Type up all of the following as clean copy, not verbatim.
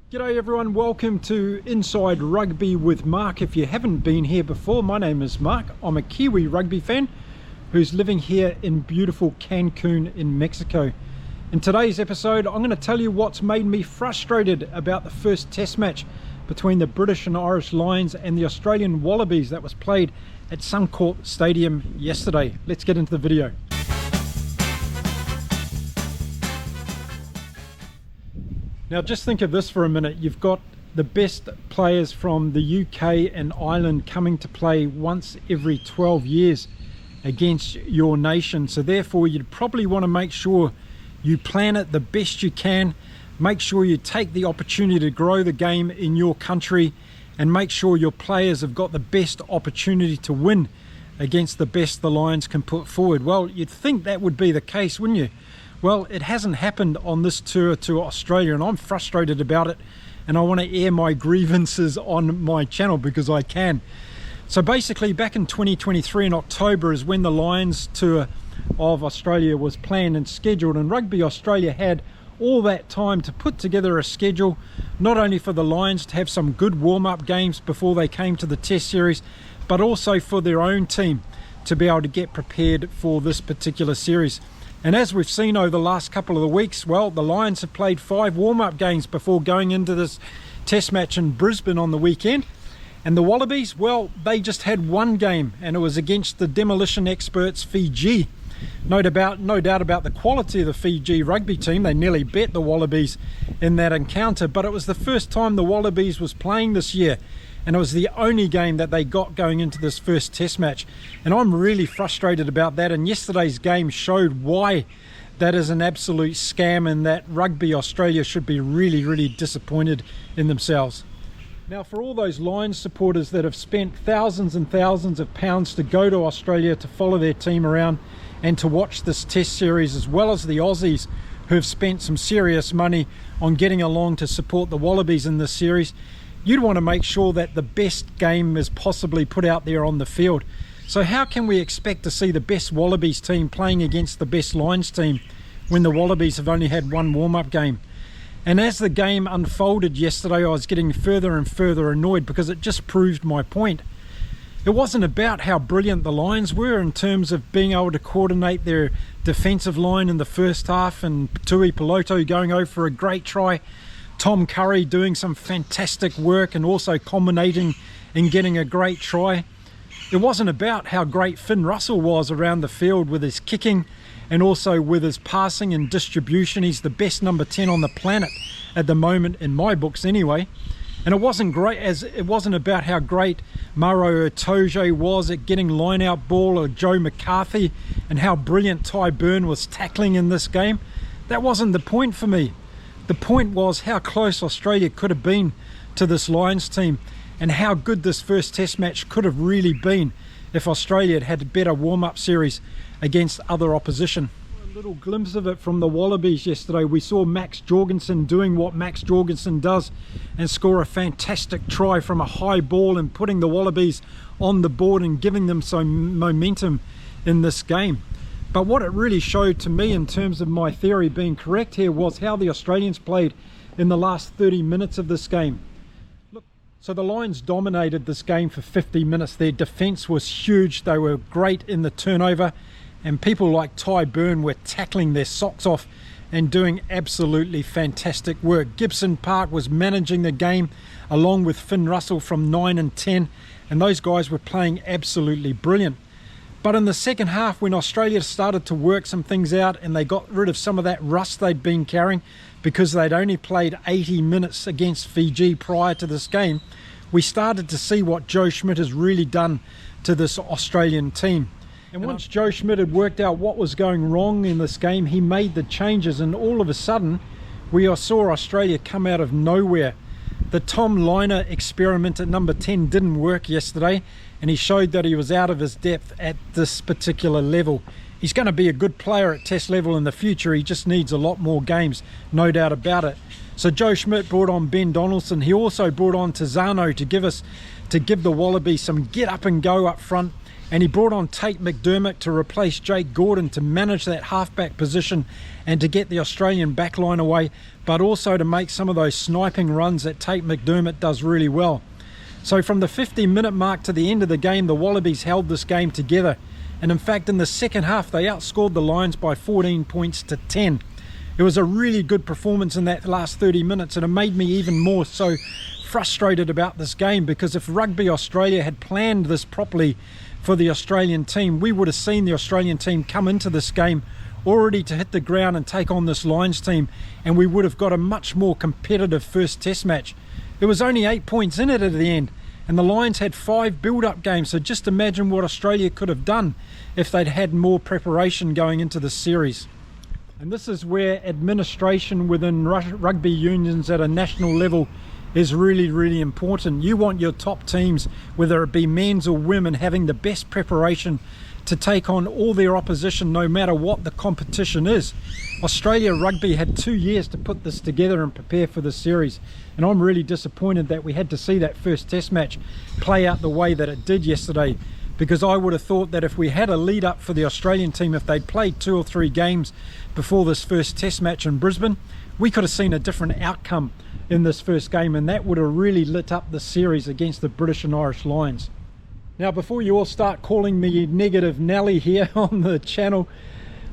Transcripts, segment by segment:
G'day everyone, welcome to Inside Rugby with Mark. If you haven't been here before, my name is Mark. I'm a Kiwi rugby fan who's living here in beautiful Cancun in Mexico. In today's episode, I'm going to tell you what's made me frustrated about the first test match between the British and Irish Lions and the Australian Wallabies that was played at Suncorp Stadium yesterday. Let's get into the video. Now just think of this for a minute. You've got the best players from the UK and Ireland coming to play once every 12 years against your nation. So therefore you'd probably want to make sure you plan it the best you can. Make sure you take the opportunity to grow the game in your country and make sure your players have got the best opportunity to win against the best the Lions can put forward. Well, you'd think that would be the case, wouldn't you? Well, it hasn't happened on this tour to Australia, and I'm frustrated about it, and I want to air my grievances on my channel because I can. So basically back in 2023 in October is when the Lions tour of Australia was planned and scheduled, and Rugby Australia had all that time to put together a schedule, not only for the Lions to have some good warm-up games before they came to the test series, but also for their own team to be able to get prepared for this particular series. And as we've seen over the last couple of the weeks, well, the Lions have played 5 warm-up games before going into this test match in Brisbane on the weekend. And the Wallabies, well, they just had one game, and it was against the demolition experts Fiji. No doubt about the quality of the Fiji rugby team. They nearly bet the Wallabies in that encounter, but it was the first time the Wallabies was playing this year, and it was the only game that they got going into this first test match. And I'm really frustrated about that, and yesterday's game showed why that is an absolute scam and that Rugby Australia should be really disappointed in themselves. Now, for all those Lions supporters that have spent thousands and thousands of pounds to go to Australia to follow their team around and to watch this test series, as well as the Aussies who have spent some serious money on getting along to support the Wallabies in this series, you'd want to make sure that the best game is possibly put out there on the field. So how can we expect to see the best Wallabies team playing against the best Lions team when the Wallabies have only had one warm-up game? And as the game unfolded yesterday, I was getting further and further annoyed because it just proved my point. It wasn't about how brilliant the Lions were in terms of being able to coordinate their defensive line in the first half, and Tui Piloto going over for a great try, Tom Curry doing some fantastic work and also culminating in getting a great try. It wasn't about how great Finn Russell was around the field with his kicking and also with his passing and distribution. He's the best number 10 on the planet at the moment, in my books anyway. And it wasn't about how great Maro Itoje was at getting line-out ball, or Joe McCarthy, and how brilliant Ty Burn was tackling in this game. That wasn't the point for me. The point was how close Australia could have been to this Lions team, and how good this first test match could have really been if Australia had had a better warm-up series against other opposition. A little glimpse of it from the Wallabies yesterday. We saw Max Jorgensen doing what Max Jorgensen does and score a fantastic try from a high ball and putting the Wallabies on the board and giving them some momentum in this game. But what it really showed to me in terms of my theory being correct here was how the Australians played in the last 30 minutes of this game. Look, so the Lions dominated this game for 50 minutes. Their defence was huge. They were great in the turnover, and people like Ty Burn were tackling their socks off and doing absolutely fantastic work. Gibson Park was managing the game along with Finn Russell from 9 and 10, and those guys were playing absolutely brilliant. But in the second half, when Australia started to work some things out and they got rid of some of that rust they'd been carrying because they'd only played 80 minutes against Fiji prior to this game, we started to see what Joe Schmidt has really done to this Australian team. And once Joe Schmidt had worked out what was going wrong in this game, he made the changes, and all of a sudden we saw Australia come out of nowhere. The Tom Liner experiment at number 10 didn't work yesterday, and he showed that he was out of his depth at this particular level. He's going to be a good player at test level in the future. He just needs a lot more games, no doubt about it. So Joe Schmidt brought on Ben Donaldson. He also brought on Tizano to give the Wallabies some get up and go up front and he brought on Tate McDermott to replace Jake Gordon to manage that halfback position and to get the Australian backline away, but also to make some of those sniping runs that Tate McDermott does really well. So from the 50-minute mark to the end of the game, the Wallabies held this game together, and in fact in the second half they outscored the Lions by 14 points to 10. It was a really good performance in that last 30 minutes, and it made me even more so frustrated about this game, because if Rugby Australia had planned this properly for the Australian team, we would have seen the Australian team come into this game already to hit the ground and take on this Lions team, and we would have got a much more competitive first test match. There was only 8 points in it at the end, and the Lions had 5 build-up games, so just imagine what Australia could have done if they'd had more preparation going into this series. And this is where administration within rugby unions at a national level is really, really important. You want your top teams, whether it be men's or women, having the best preparation to take on all their opposition, no matter what the competition is. Australia Rugby had 2 years to put this together and prepare for this series, and I'm really disappointed that we had to see that first test match play out the way that it did yesterday, because I would have thought that if we had a lead up for the Australian team, if they'd played 2 or 3 games before this first test match in Brisbane, we could have seen a different outcome in this first game, and that would have really lit up the series against the British and Irish Lions. Now, before you all start calling me negative Nelly here on the channel,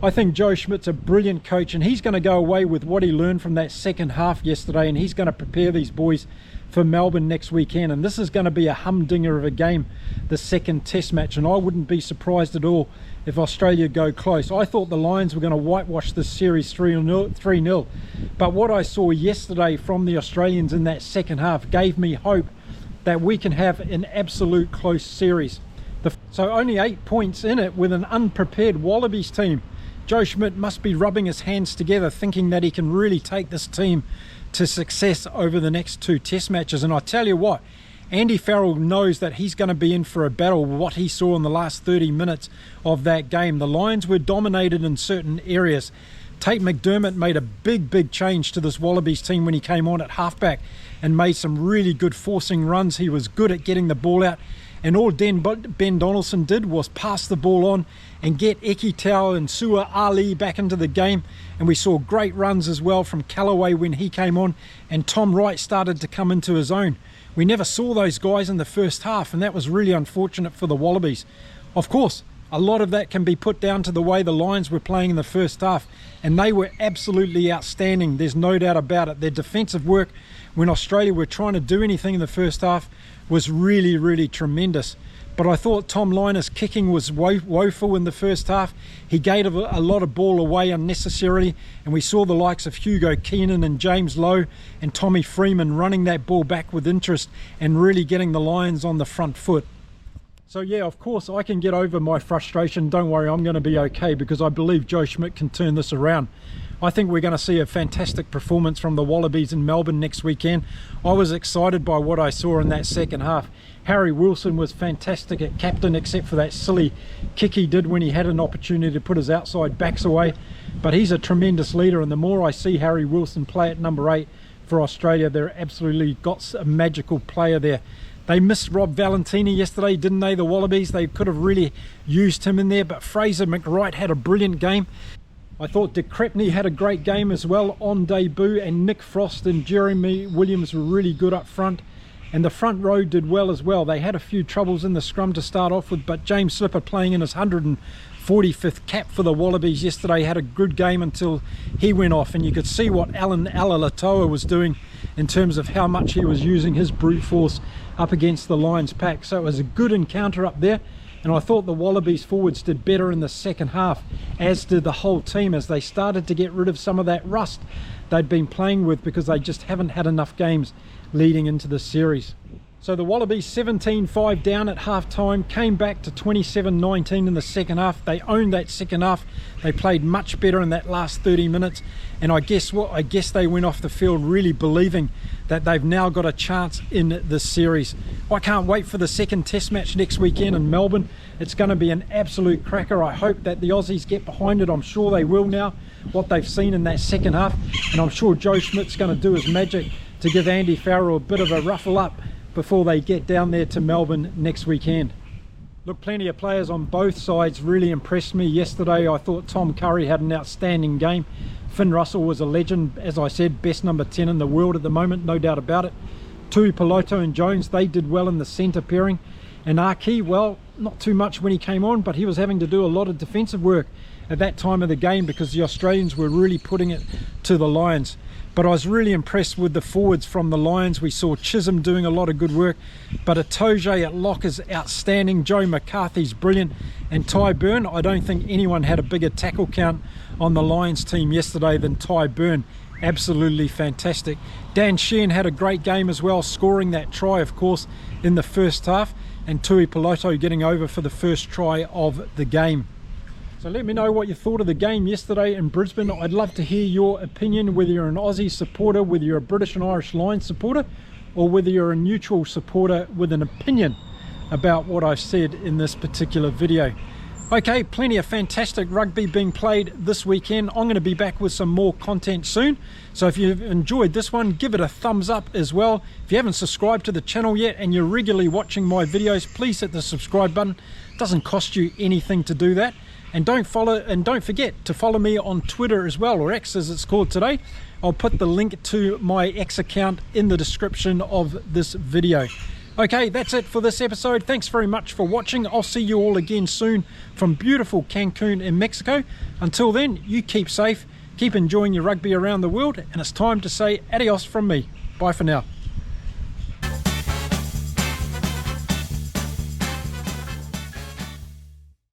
I think Joe Schmidt's a brilliant coach, and he's going to go away with what he learned from that second half yesterday, and he's going to prepare these boys for Melbourne next weekend. And this is going to be a humdinger of a game, the second test match, and I wouldn't be surprised at all if Australia go close. I thought the Lions were going to whitewash this series 3-0, but what I saw yesterday from the Australians in that second half gave me hope that we can have an absolute close series. So only 8 points in it with an unprepared Wallabies team. Joe Schmidt must be rubbing his hands together, thinking that he can really take this team to success over the next 2 test matches. And I tell you what, Andy Farrell knows that he's going to be in for a battle with what he saw in the last 30 minutes of that game. The Lions were dominated in certain areas. Tate McDermott made a big change to this Wallabies team when he came on at halfback and made some really good forcing runs. He was good at getting the ball out, and all Ben Donaldson did was pass the ball on and get Eki Tau and Sua Ali back into the game. And we saw great runs as well from Callaway when he came on, and Tom Wright started to come into his own. We never saw those guys in the first half, and that was really unfortunate for the Wallabies. Of course, a lot of that can be put down to the way the Lions were playing in the first half, and they were absolutely outstanding. There's no doubt about it. Their defensive work when Australia were trying to do anything in the first half was really tremendous. But I thought Tom Liner's kicking was woeful in the first half. He gave a lot of ball away unnecessarily, and we saw the likes of Hugo Keenan and James Lowe and Tommy Freeman running that ball back with interest and really getting the Lions on the front foot. So yeah, of course I can get over my frustration. Don't worry, I'm going to be okay, because I believe Joe Schmidt can turn this around. I think we're going to see a fantastic performance from the Wallabies in Melbourne next weekend. I was excited by what I saw in that second half. Harry Wilson was fantastic at captain, except for that silly kick he did when he had an opportunity to put his outside backs away. But he's a tremendous leader, and the more I see Harry Wilson play at number 8 for Australia, they're absolutely got a magical player there. They missed Rob Valentini yesterday, didn't they, the Wallabies? They could have really used him in there, but Fraser McWright had a brilliant game. I thought De Crepney had a great game as well on debut, and Nick Frost and Jeremy Williams were really good up front, and the front row did well as well. They had a few troubles in the scrum to start off with, but James Slipper, playing in his 145th cap for the Wallabies yesterday, had a good game until he went off, and you could see what Alan Alalatoa was doing in terms of how much he was using his brute force up against the Lions pack. So it was a good encounter up there, and I thought the Wallabies forwards did better in the second half, as did the whole team, as they started to get rid of some of that rust they'd been playing with, because they just haven't had enough games leading into the series. So the Wallabies 17-5 down at half time, came back to 27-19 in the second half. They owned that second half. They played much better in that last 30 minutes, and I guess they went off the field really believing that they've now got a chance in this series. I can't wait for the second test match next weekend in Melbourne. It's going to be an absolute cracker. I hope that the Aussies get behind it. I'm sure they will now, what they've seen in that second half, and I'm sure Joe Schmidt's going to do his magic to give Andy Farrell a bit of a ruffle up before they get down there to Melbourne next weekend. Look, plenty of players on both sides really impressed me yesterday. I thought Tom Curry had an outstanding game. Finn Russell was a legend, as I said, best number 10 in the world at the moment, no doubt about it. Tui Peloto and Jones, they did well in the centre pairing. And Aki, well, not too much when he came on, but he was having to do a lot of defensive work at that time of the game because the Australians were really putting it to the Lions. But I was really impressed with the forwards from the Lions. We saw Chisholm doing a lot of good work, but Itoje at lock is outstanding. Joe McCarthy's brilliant, and Ty Byrne, I don't think anyone had a bigger tackle count on the Lions team yesterday than Ty Byrne. Absolutely fantastic. Dan Sheehan had a great game as well, scoring that try, of course, in the first half, and Tui Peloto getting over for the first try of the game. So let me know what you thought of the game yesterday in Brisbane. I'd love to hear your opinion, whether you're an Aussie supporter, whether you're a British and Irish Lions supporter, or whether you're a neutral supporter with an opinion about what I've said in this particular video. Okay, plenty of fantastic rugby being played this weekend. I'm going to be back with some more content soon. So if you've enjoyed this one, give it a thumbs up as well. If you haven't subscribed to the channel yet and you're regularly watching my videos, please hit the subscribe button. It doesn't cost you anything to do that. And don't forget to follow me on Twitter as well, or X as it's called today. I'll put the link to my X account in the description of this video. Okay, that's it for this episode. Thanks very much for watching. I'll see you all again soon from beautiful Cancun in Mexico. Until then, you keep safe, keep enjoying your rugby around the world, and it's time to say adios from me. Bye for now.